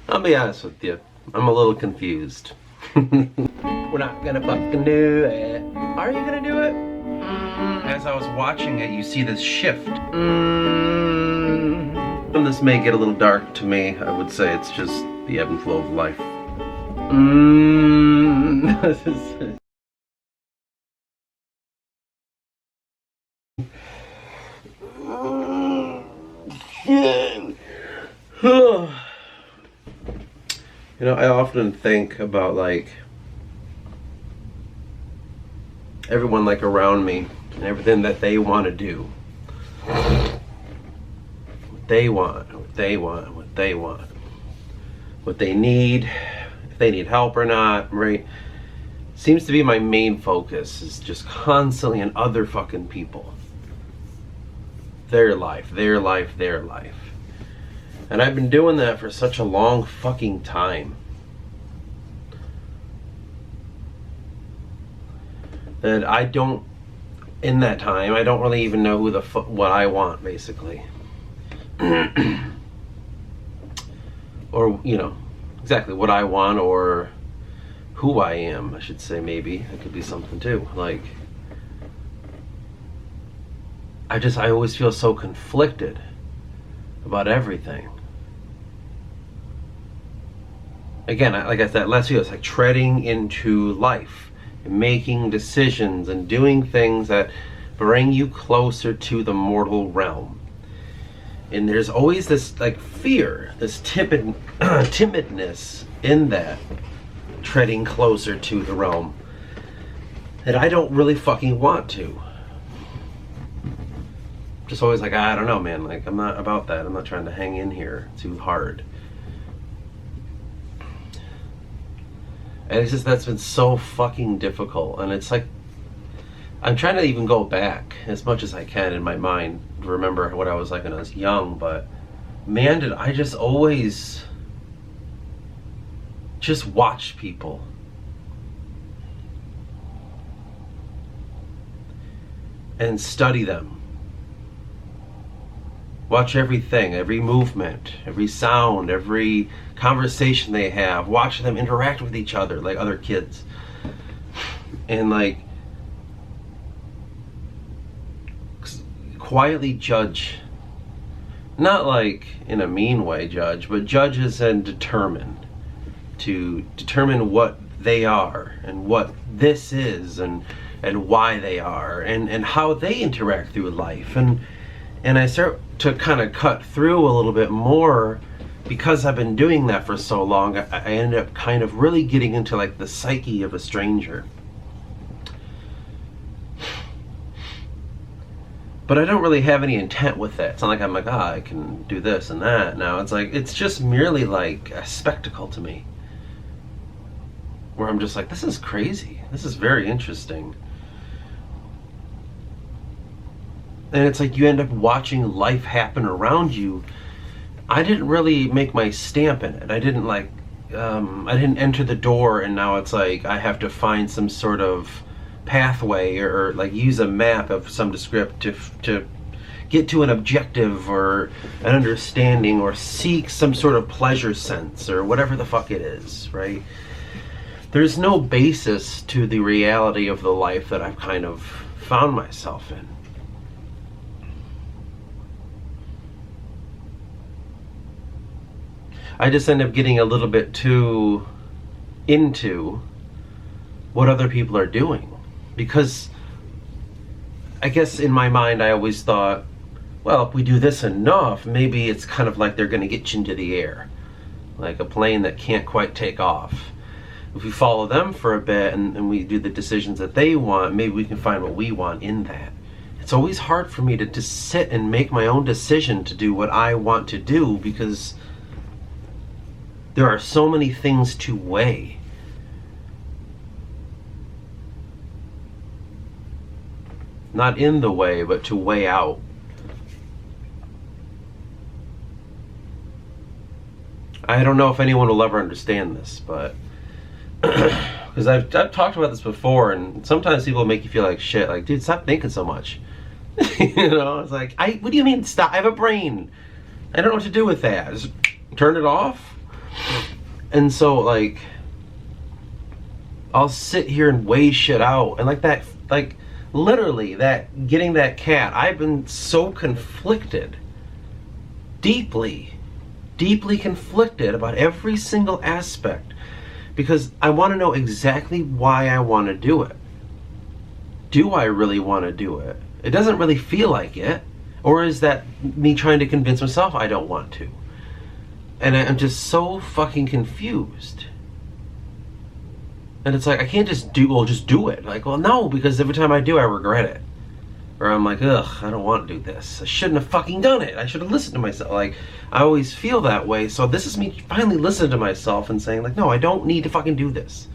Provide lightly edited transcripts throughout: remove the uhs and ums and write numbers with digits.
I'll be honest with you. I'm a little confused. We're not gonna fucking do it. Are you gonna do it? As I was watching it, you see this shift. And this may get a little dark to me. I would say it's just the ebb and flow of life. You know, I often think about like everyone like around me and everything that they want to do. What they want, what they want, what they want. What they need, if they need help or not, right? Seems to be my main focus is just constantly on other fucking people. Their life, their life, their life. And I've been doing that for such a long fucking time that I don't, in that time, I don't really even know who what I want, basically. Or, you know, exactly what I want or who I am, I should say, maybe. It could be something too. Like, I always feel so conflicted about everything. Again, like I said last video, it's like treading into life and making decisions and doing things that bring you closer to the mortal realm. And there's always this like fear, this timidness in that treading closer to the realm that I don't really fucking want to. Just always like, I don't know, man, like I'm not about that. I'm not trying to hang in here too hard. And it's just, that's been so fucking difficult. And it's like, I'm trying to even go back as much as I can in my mind to remember what I was like when I was young, but man, did I just always just watch people. And study them. Watch everything, every movement, every sound, every conversation they have. Watch them interact with each other like other kids. And like quietly judge. Not like in a mean way judge, but judge as in determine. To determine what they are and what this is and why they are and how they interact through life. And I start to kind of cut through a little bit more because I've been doing that for so long. I ended up kind of really getting into like the psyche of a stranger. But I don't really have any intent with it. It's not like I'm like, I can do this and that now. It's like, it's just merely like a spectacle to me. Where I'm just like, this is crazy. This is very interesting. And it's like you end up watching life happen around you. I didn't really make my stamp in it. I didn't like, I didn't enter the door and now it's like I have to find some sort of pathway or like use a map of some descriptive to get to an objective or an understanding or seek some sort of pleasure sense or whatever the fuck it is, right? There's no basis to the reality of the life that I've kind of found myself in. I just end up getting a little bit too into what other people are doing. Because I guess in my mind I always thought, well, if we do this enough, maybe it's kind of like they're going to get you into the air. Like a plane that can't quite take off. If we follow them for a bit and we do the decisions that they want, maybe we can find what we want in that. It's always hard for me to just sit and make my own decision to do what I want to do because there are so many things to weigh. Not in the way, but to weigh out. I don't know if anyone will ever understand this, but because I've talked about this before, and sometimes people make you feel like shit. Like, dude, stop thinking so much. You know, it's like, what do you mean stop? I have a brain. I don't know what to do with that. Just turn it off. And so, like, I'll sit here and weigh shit out. And like that, like, literally, that getting that cat, I've been so conflicted. Deeply conflicted about every single aspect. Because I want to know exactly why I want to do it. Do I really want to do it? It doesn't really feel like it. Or is that me trying to convince myself I don't want to? And I'm just so fucking confused. And it's like, I can't just do it. Like, well, no, because every time I do, I regret it. Or I'm like, ugh, I don't want to do this. I shouldn't have fucking done it. I should have listened to myself. Like, I always feel that way. So this is me finally listening to myself and saying, like, no, I don't need to fucking do this.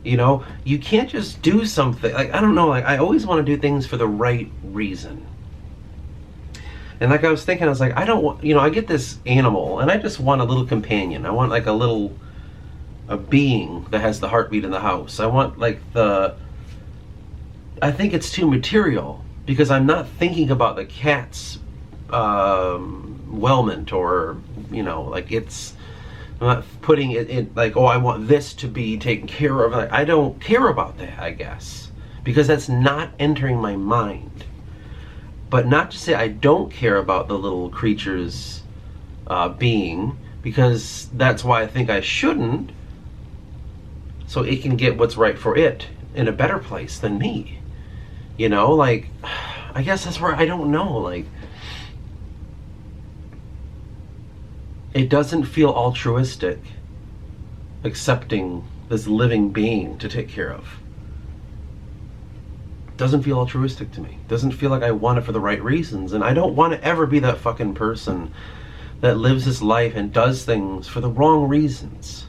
You know, you can't just do something. Like, I don't know, like, I always want to do things for the right reason. And like I was thinking, I was like, I don't want, you know, I get this animal and I just want a little companion. I want like a being that has the heartbeat in the house. I want like I think it's too material because I'm not thinking about the cat's wellment or, you know, like I'm not putting it in like, oh, I want this to be taken care of. Like, I don't care about that, I guess, because that's not entering my mind. But not to say I don't care about the little creature's being, because that's why I think I shouldn't, so it can get what's right for it in a better place than me. You know, like, I guess that's where I don't know, like, it doesn't feel altruistic accepting this living being to take care of. Doesn't feel altruistic to me. Doesn't feel like I want it for the right reasons. And I don't want to ever be that fucking person that lives his life and does things for the wrong reasons.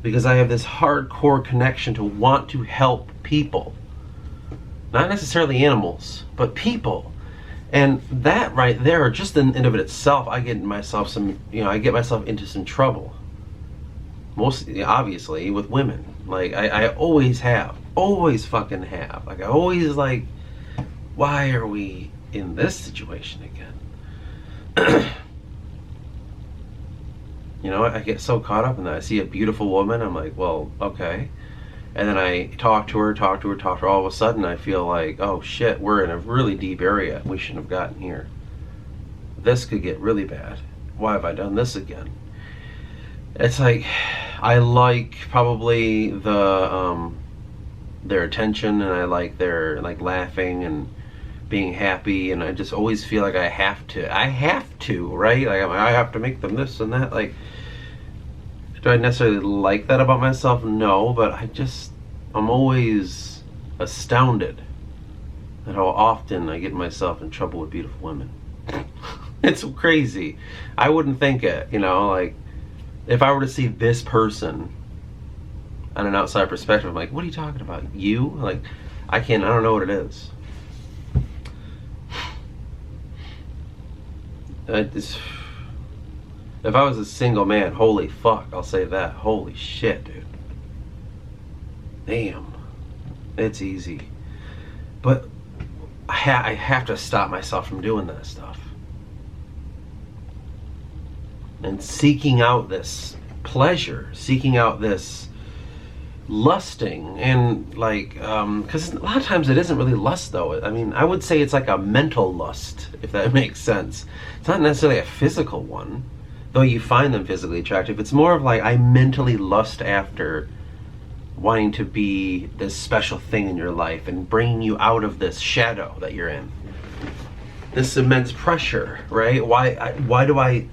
Because I have this hardcore connection to want to help people. Not necessarily animals, but people. And that right there, just in and of it itself, I get myself into some trouble. Mostly, obviously, with women. Like, I always fucking have. Like, I always like, why are we in this situation again? You know, I get so caught up in that. I see a beautiful woman, I'm like, well, okay. And then I talk to her, all of a sudden I feel like, oh shit, we're in a really deep area. We shouldn't have gotten here. This could get really bad. Why have I done this again? It's like, I like probably their attention, and I like their like laughing and being happy, and I just always feel like I have to, right? Like I have to make them this and that. Like, do I necessarily like that about myself? No, but I'm always astounded at how often I get myself in trouble with beautiful women. It's crazy. I wouldn't think it, you know, like, if I were to see this person on an outside perspective, I'm like, what are you talking about? You? Like, I don't know what it is. If I was a single man, holy fuck, I'll say that. Holy shit, dude. Damn. It's easy. But I have to stop myself from doing that stuff. And seeking out this pleasure, seeking out this lusting, and like, because a lot of times it isn't really lust though. I mean, I would say it's like a mental lust, if that makes sense. It's not necessarily a physical one, though you find them physically attractive. It's more of like, I mentally lust after wanting to be this special thing in your life and bringing you out of this shadow that you're in. This immense pressure, right? Why do I...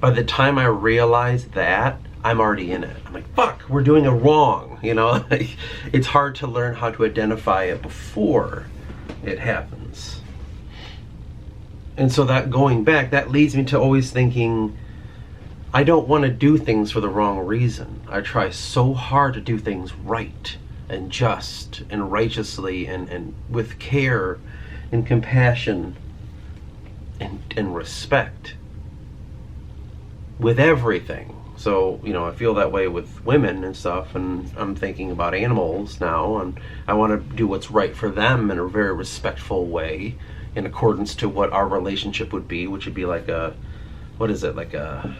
By the time I realize that, I'm already in it. I'm like, fuck, we're doing it wrong. You know, it's hard to learn how to identify it before it happens. And so that going back, that leads me to always thinking, I don't want to do things for the wrong reason. I try so hard to do things right and just and righteously and with care and compassion and respect. With everything. So, you know, I feel that way with women and stuff, and I'm thinking about animals now, and I want to do what's right for them in a very respectful way, in accordance to what our relationship would be, which would be like a, what is it, like a,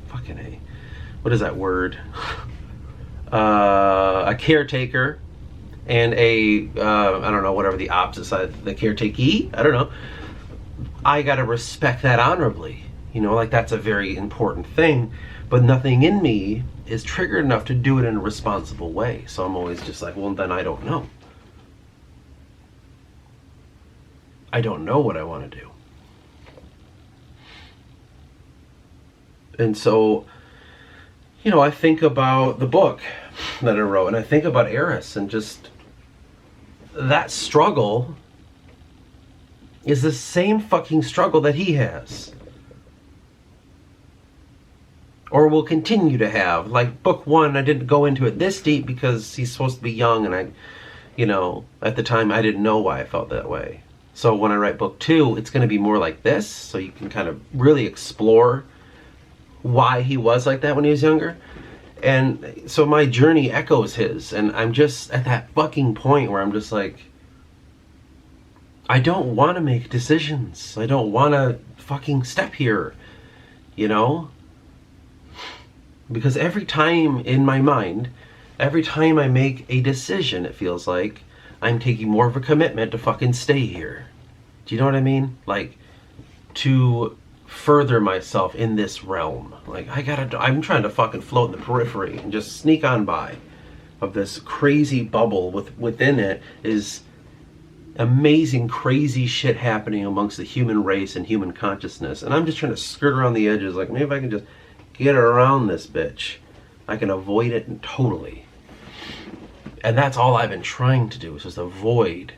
fucking A, what is that word? A caretaker and a, I don't know, whatever the opposite side, the caretakee, I don't know. I gotta respect that honorably. You know, like that's a very important thing, but nothing in me is triggered enough to do it in a responsible way. So I'm always just like, well, then I don't know. I don't know what I want to do. And so, you know, I think about the book that I wrote, and I think about Eris, and just that struggle is the same fucking struggle that he has. Or will continue to have. Like book 1, I didn't go into it this deep because he's supposed to be young, and I, you know, at the time I didn't know why I felt that way. So when I write book 2, it's going to be more like this, so you can kind of really explore why he was like that when he was younger. And so my journey echoes his, and I'm just at that fucking point where I'm just like, I don't want to make decisions. I don't want to fucking step here, you know? Because every time in my mind, every time I make a decision, it feels like I'm taking more of a commitment to fucking stay here. Do you know what I mean? Like, to further myself in this realm. Like, I'm trying to fucking float in the periphery and just sneak on by of this crazy bubble. Within it is amazing, crazy shit happening amongst the human race and human consciousness. And I'm just trying to skirt around the edges. Like, maybe if I can just get around this bitch, I can avoid it totally. And that's all I've been trying to do, is just avoid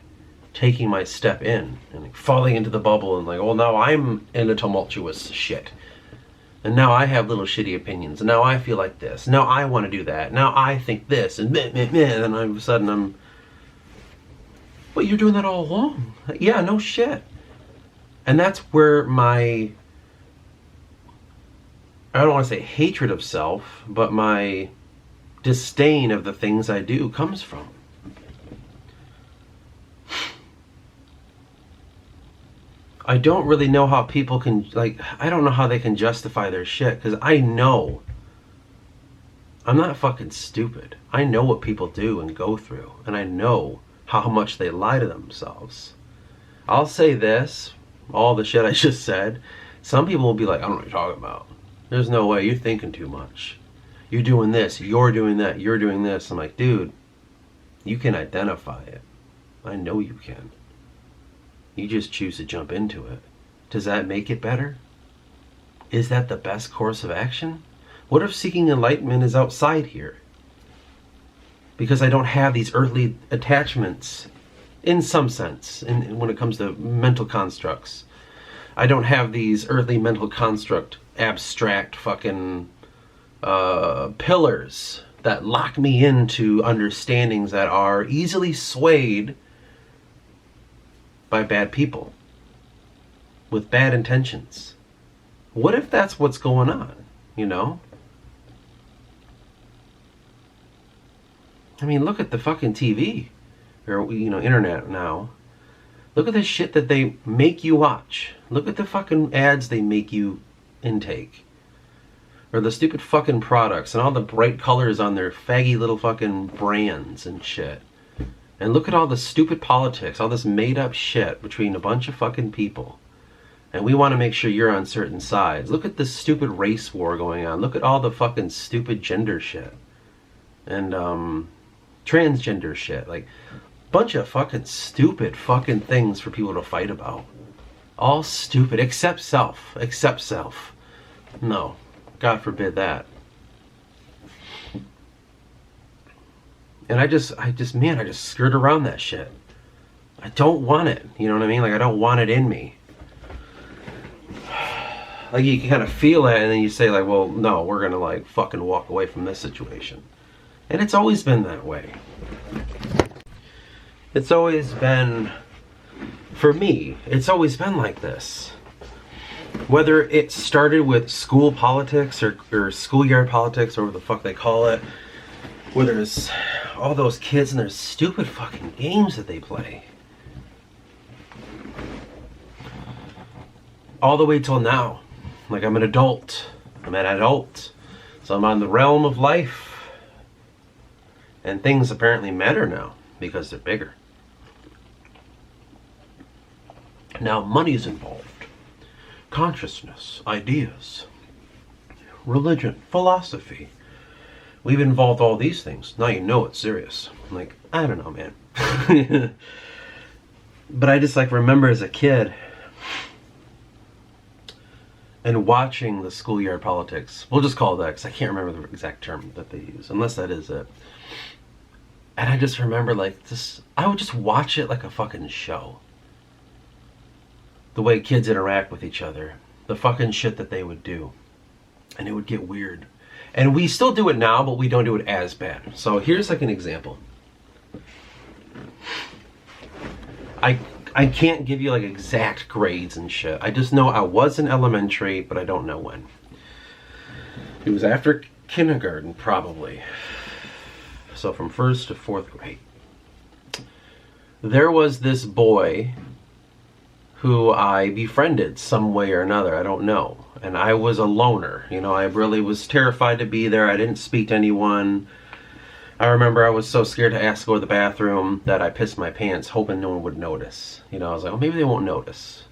taking my step in and like falling into the bubble and like, well, now I'm in a tumultuous shit. And now I have little shitty opinions. And now I feel like this. Now I want to do that. Now I think this. And then all of a sudden I'm, well, you're doing that all along. Yeah, no shit. And that's where my, I don't want to say hatred of self, but my disdain of the things I do comes from. I don't really know how people can, like, I don't know how they can justify their shit, because I know. I'm not fucking stupid. I know what people do and go through, and I know how much they lie to themselves. I'll say this, all the shit I just said, some people will be like, I don't know what you're talking about. There's no way, you're thinking too much. You're doing this, you're doing that, you're doing this. I'm like, dude, you can identify it. I know you can. You just choose to jump into it. Does that make it better? Is that the best course of action? What if seeking enlightenment is outside here? Because I don't have these earthly attachments, in some sense, when it comes to mental constructs. I don't have these earthly mental construct, abstract fucking pillars that lock me into understandings that are easily swayed by bad people with bad intentions. What if that's what's going on, you know? I mean, look at the fucking TV, or, you know, internet now. Look at the shit that they make you watch. Look at the fucking ads they make you intake. Or the stupid fucking products and all the bright colors on their faggy little fucking brands and shit. And look at all the stupid politics, all this made up shit between a bunch of fucking people. And we want to make sure you're on certain sides. Look at this stupid race war going on. Look at all the fucking stupid gender shit. And transgender shit. Like, bunch of fucking stupid fucking things for people to fight about. All stupid, except self. Except self. No. God forbid that. And I just skirt around that shit. I don't want it. You know what I mean? Like, I don't want it in me. Like, you can kind of feel it, and then you say, like, well, no, we're gonna, like, fucking walk away from this situation. And it's always been that way. It's always been, for me, it's always been like this. Whether it started with school politics or schoolyard politics or whatever the fuck they call it, where there's all those kids and their stupid fucking games that they play. All the way till now. Like, I'm an adult. So I'm on the realm of life. And things apparently matter now because they're bigger. Now money's involved. Consciousness, ideas, religion, philosophy. We've involved all these things. Now you know it's serious. I'm like, I don't know, man. But I just like remember as a kid and watching the schoolyard politics. We'll just call it that because I can't remember the exact term that they use, unless that is it. And I just remember like this, I would just watch it like a fucking show. The way kids interact with each other, the fucking shit that they would do, and it would get weird. And we still do it now, but we don't do it as bad. So here's like an example. I can't give you like exact grades and shit. I just know I was in elementary, but I don't know when. It was after kindergarten, probably. So from 1st to 4th grade. There was this boy who I befriended some way or another, I don't know. And I was a loner, you know, I really was terrified to be there. I didn't speak to anyone. I remember I was so scared to ask to go to the bathroom that I pissed my pants, hoping no one would notice. You know, I was like, well, maybe they won't notice.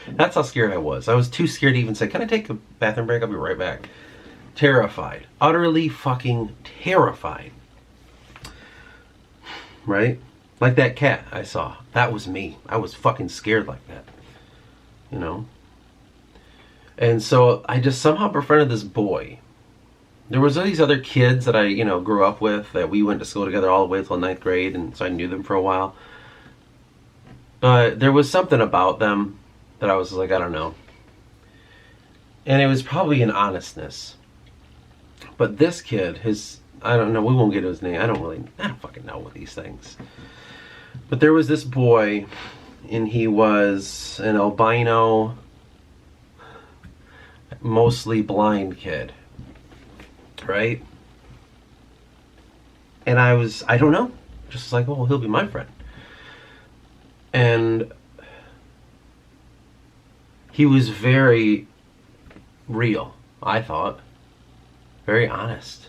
That's how scared I was. I was too scared to even say, can I take a bathroom break? I'll be right back. Terrified. Utterly fucking terrified. Right? Like that cat I saw. That was me. I was fucking scared like that. You know? And so I just somehow befriended this boy. There was all these other kids that I, you know, grew up with that we went to school together all the way till 9th grade, and so I knew them for a while. But there was something about them that I was like, I don't know. And it was probably an honestness. But this kid, I don't know, we won't get his name. I don't fucking know with these things. But there was this boy, and he was an albino, mostly blind kid. Right? And I don't know. Just like, oh, he'll be my friend. And he was very real, I thought. Very honest.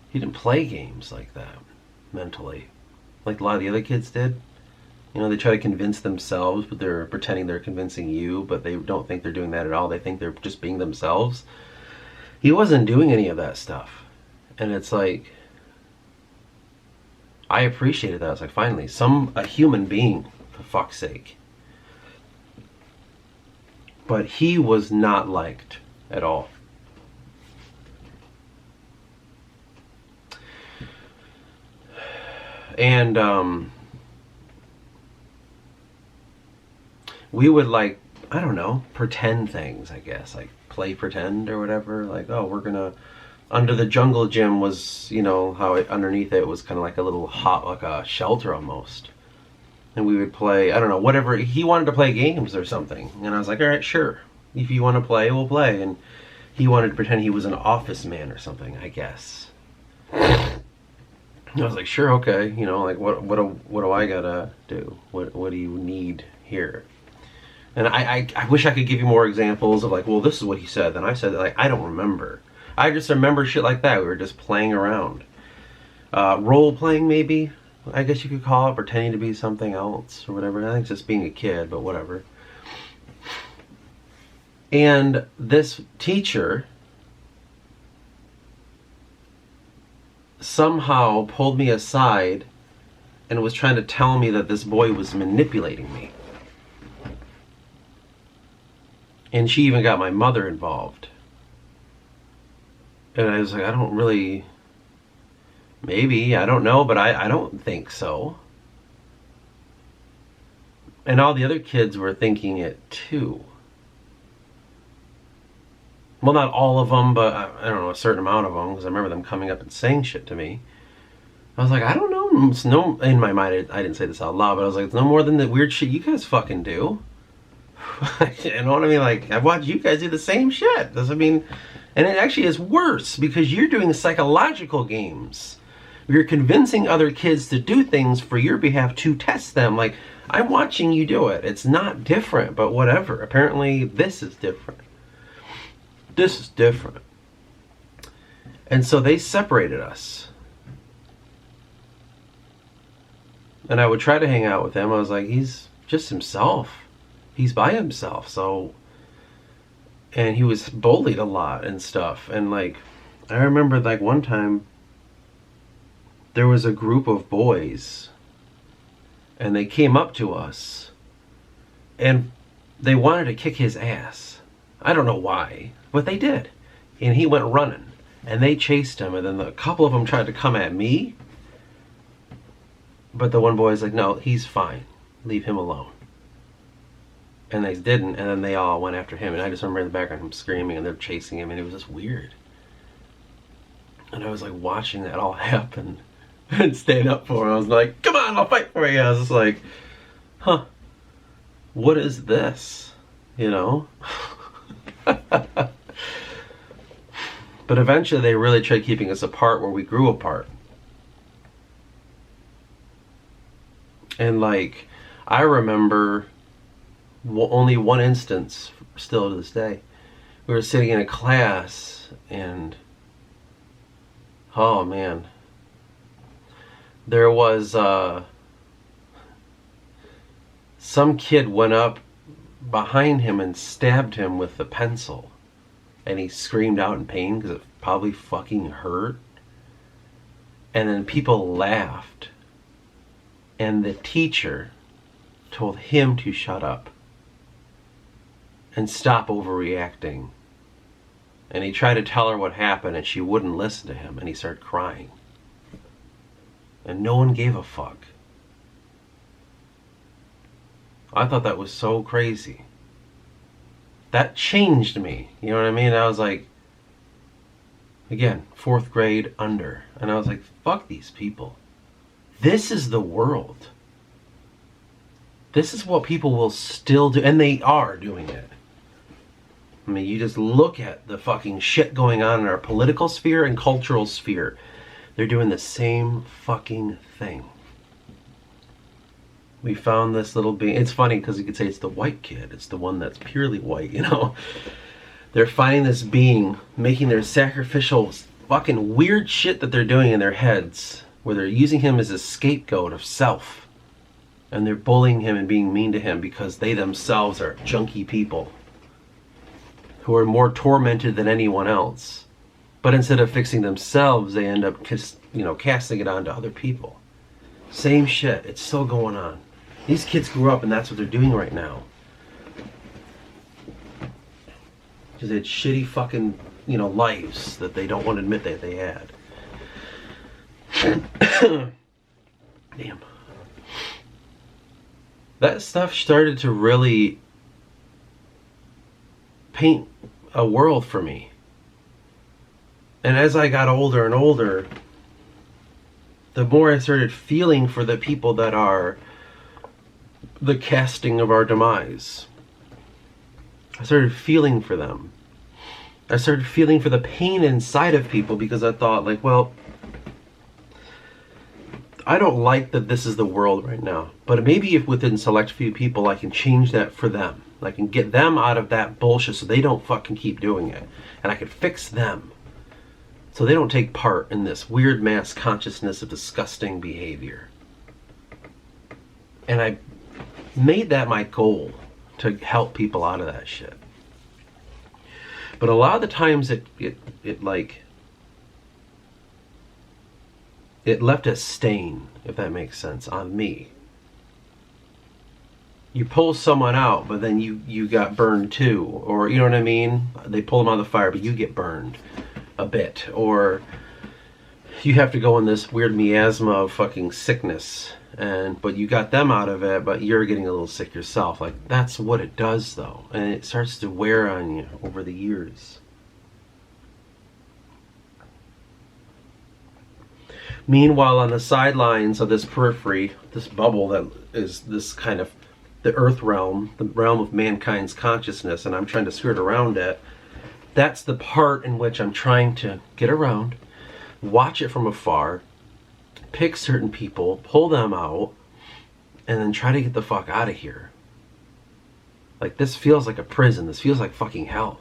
He didn't play games like that mentally, like a lot of the other kids did. You know, they try to convince themselves, but they're pretending they're convincing you, but they don't think they're doing that at all. They think they're just being themselves. He wasn't doing any of that stuff. And it's like, I appreciated that. I was like, finally, a human being, for fuck's sake. But he was not liked at all. And we would like, I don't know, pretend things, I guess, like play pretend or whatever. Like, oh, we're gonna, under the jungle gym was, you know, how underneath it was kind of like a little hot, like a shelter almost. And we would play, I don't know, whatever, he wanted to play games or something. And I was like, all right, sure. If you want to play, we'll play. And he wanted to pretend he was an office man or something, I guess. I was like, sure, okay, you know, like what do I gotta do? What do you need here? And I wish I could give you more examples of like, well, this is what he said, then I said that. Like, I don't remember. I just remember shit like that. We were just playing around. Role playing, maybe, I guess you could call it, pretending to be something else or whatever. I think it's just being a kid, but whatever. And this teacher somehow pulled me aside and was trying to tell me that this boy was manipulating me. And she even got my mother involved. And I was like, I don't really, maybe, I don't know, but I don't think so. And all the other kids were thinking it too. Well, not all of them, but I don't know, a certain amount of them, because I remember them coming up and saying shit to me. I was like, I don't know. It's no, in my mind, I didn't say this out loud, but I was like, it's no more than the weird shit you guys fucking do. You know what I mean? Like, I've watched you guys do the same shit. Does I mean, and it actually is worse because you're doing psychological games. You're convincing other kids to do things for your behalf to test them. Like, I'm watching you do it. It's not different, but whatever. Apparently, this is different. This is different. And so they separated us. And I would try to hang out with him. I was like, he's just himself. He's by himself. So, and he was bullied a lot and stuff. And like, I remember like one time, there was a group of boys and they came up to us and they wanted to kick his ass. I don't know why, but they did. And he went running and they chased him, and then a couple of them tried to come at me, but the one boy's like, no, he's fine, leave him alone. And they didn't, and then they all went after him, and I just remember in the background him screaming and they're chasing him, and it was just weird. And I was like watching that all happen and stand up for him. I was like, come on, I'll fight for you. I was just like, huh, what is this? You know? But eventually they really tried keeping us apart where we grew apart. And like, I remember only one instance still to this day. We were sitting in a class and, oh man, there was some kid went up behind him and stabbed him with a pencil, and he screamed out in pain because it probably fucking hurt. And then people laughed, and the teacher told him to shut up and stop overreacting. And he tried to tell her what happened, and she wouldn't listen to him, and he started crying. And no one gave a fuck. I thought that was so crazy. That changed me. You know what I mean? I was like, again, 4th grade under. And I was like, fuck these people. This is the world. This is what people will still do. And they are doing it. I mean, you just look at the fucking shit going on in our political sphere and cultural sphere. They're doing the same fucking thing. We found this little being. It's funny because you could say it's the white kid. It's the one that's purely white, you know. They're finding this being, making their sacrificial fucking weird shit that they're doing in their heads, where they're using him as a scapegoat of self. And they're bullying him and being mean to him because they themselves are junky people who are more tormented than anyone else. But instead of fixing themselves, they end up casting it on to other people. Same shit. It's still going on. These kids grew up and that's what they're doing right now. Because they had shitty fucking, lives that they don't want to admit that they had. Damn. That stuff started to really paint a world for me. And as I got older and older, the more I started feeling for the people that are the casting of our demise. I started feeling for them. I started feeling for the pain inside of people because I thought, like, well, I don't like that this is the world right now. But maybe if within select few people I can change that for them. I can get them out of that bullshit so they don't fucking keep doing it. And I can fix them. So they don't take part in this weird mass consciousness of disgusting behavior. And I made that my goal, to help people out of that shit. But a lot of the times it left a stain, if that makes sense, on me. You pull someone out, but then you got burned too. Or, you know what I mean? They pull them out of the fire, but you get burned a bit. Or you have to go in this weird miasma of fucking sickness, but you got them out of it, but you're getting a little sick yourself. Like, that's what it does, though. And it starts to wear on you over the years. Meanwhile, on the sidelines of this periphery, this bubble that is this kind of the earth realm, the realm of mankind's consciousness, and I'm trying to skirt around it. That's the part in which I'm trying to get around, watch it from afar, pick certain people, pull them out, and then try to get the fuck out of here. Like, this feels like a prison. This feels like fucking hell.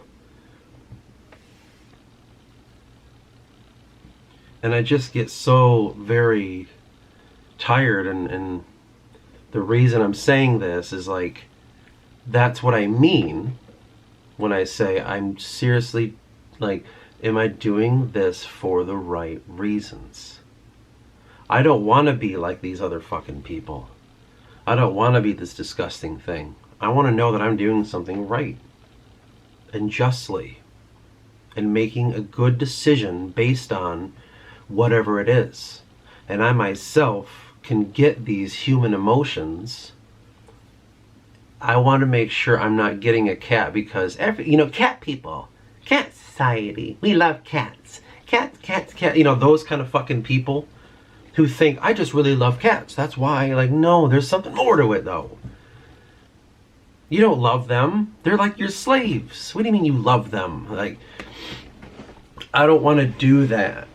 And I just get so very tired, and the reason I'm saying this is like, that's what I mean when I say I'm seriously, like, am I doing this for the right reasons? I don't want to be like these other fucking people. I don't want to be this disgusting thing. I want to know that I'm doing something right and justly and making a good decision based on whatever it is. And I myself can get these human emotions. I want to make sure I'm not getting a cat because cat people, cat society, we love cats. Cats. Those kind of fucking people who think, I just really love cats. That's why. Like, no, there's something more to it, though. You don't love them. They're like your slaves. What do you mean you love them? Like, I don't want to do that.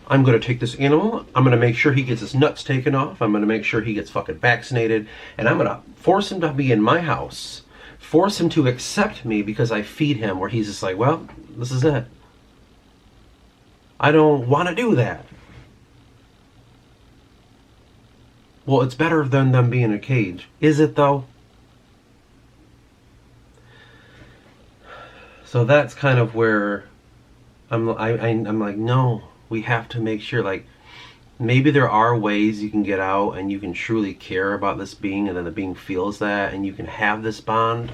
I'm going to take this animal. I'm going to make sure he gets his nuts taken off. I'm going to make sure he gets fucking vaccinated. And I'm going to force him to be in my house. Force him to accept me because I feed him, where he's just like, well, this is it. I don't want to do that. Well, it's better than them being in a cage. Is it, though? So that's kind of where I'm like, no, we have to make sure, like, maybe there are ways you can get out and you can truly care about this being, and then the being feels that, and you can have this bond.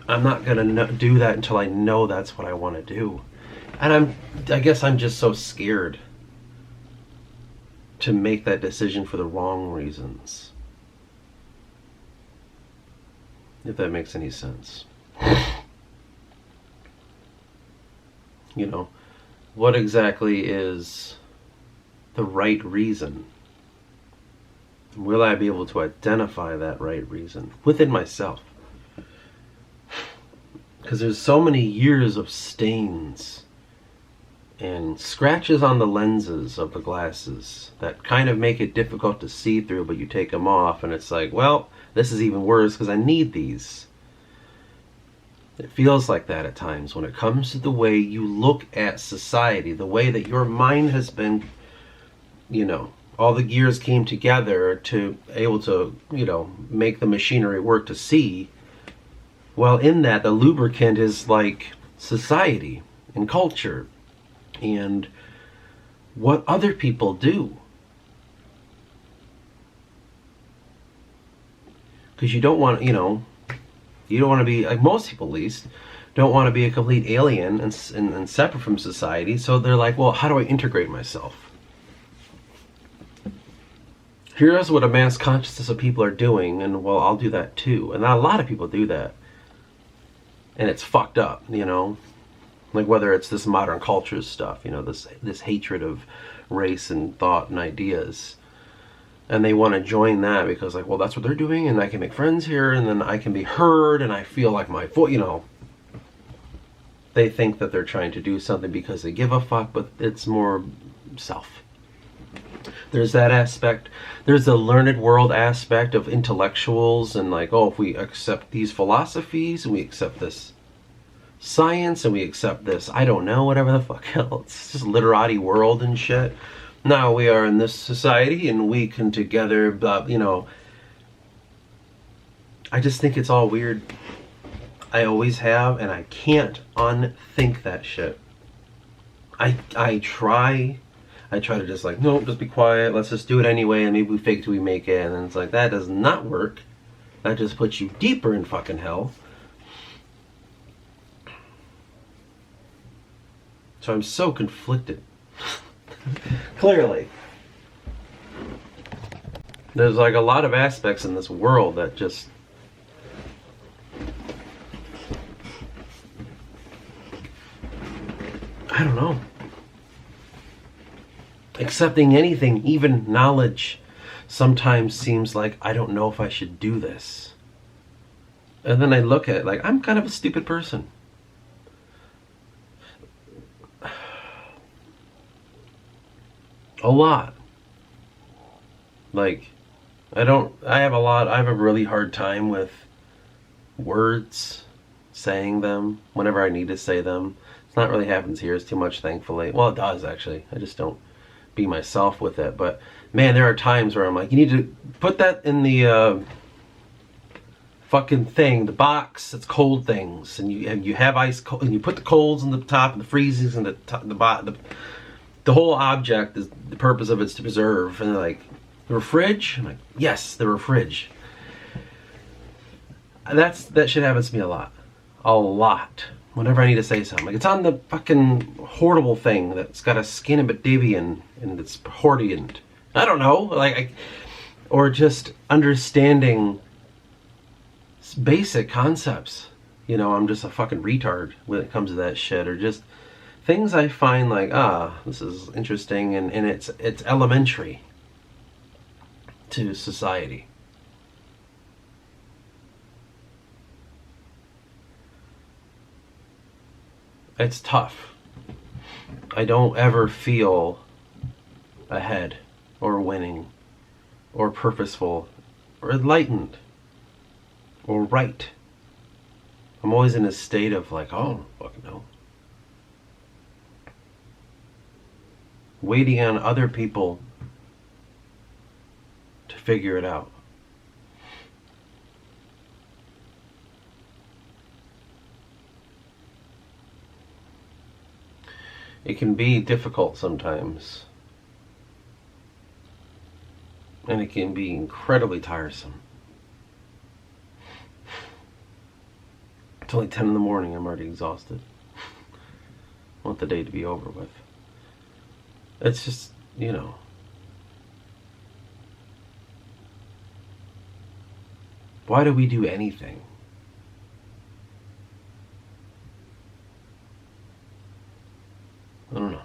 I'm not going to do that until I know that's what I want to do. And I guess I'm just so scared to make that decision for the wrong reasons. If that makes any sense. What exactly is the right reason? Will I be able to identify that right reason within myself? Because there's so many years of stains and scratches on the lenses of the glasses that kind of make it difficult to see through, but you take them off and it's like, well, this is even worse because I need these. It feels like that at times when it comes to the way you look at society, the way that your mind has been, all the gears came together to able to, make the machinery work to see. Well, in that, the lubricant is like society and culture and what other people do. Because you don't want, you don't want to be, like most people at least, don't want to be a complete alien and separate from society. So they're like, well, how do I integrate myself? Here's what a mass consciousness of people are doing, and well, I'll do that too. And a lot of people do that. And it's fucked up, Like whether it's this modern culture stuff, this hatred of race and thought and ideas. And they want to join that because, like, well, that's what they're doing, and I can make friends here, and then I can be heard, and I feel like my voice, They think that they're trying to do something because they give a fuck, but it's more self. There's that aspect. There's the learned world aspect of intellectuals, and like, oh, if we accept these philosophies, and we accept this science, and we accept this, I don't know, whatever the fuck else. It's just literati world and shit. Now we are in this society and we can together, I just think it's all weird. I always have, and I can't unthink that shit. I try to just like, no, just be quiet, let's just do it anyway, and maybe we fake it till we make it, and then it's like, that does not work. That just puts you deeper in fucking hell. So I'm so conflicted. Clearly. There's like a lot of aspects in this world that just... I don't know. Accepting anything, even knowledge. sometimes seems like I don't know if I should do this. And then I look at it like, I'm kind of a stupid person. A lot. Like, I have a really hard time with words, saying them whenever I need to say them. It's not really happens here as too much, thankfully. Well, it does actually. I just don't be myself with it. But man, there are times where I'm like, you need to put that in the fucking thing, the box that's cold things, and you have ice cold, and you put the colds in the top and the freezes and the top, the whole object is the purpose of it's to preserve. And they're like, the fridge? I'm like, yes, the fridge. That shit happens to me a lot. A lot. Whenever I need to say something. Like, it's on the fucking horrible thing that's got a skin of Batavian and it's Hordian. I don't know. Or just understanding basic concepts. You know, I'm just a fucking retard when it comes to that shit. Or just things I find like, this is interesting, and it's elementary to society. It's tough. I don't ever feel ahead or winning or purposeful or enlightened or right. I'm always in a state of like, oh, fucking no. Waiting on other people to figure it out. It can be difficult sometimes. And it can be incredibly tiresome. It's only 10 in the morning, I'm already exhausted. I want the day to be over with. It's just, you know. Why do we do anything? I don't know.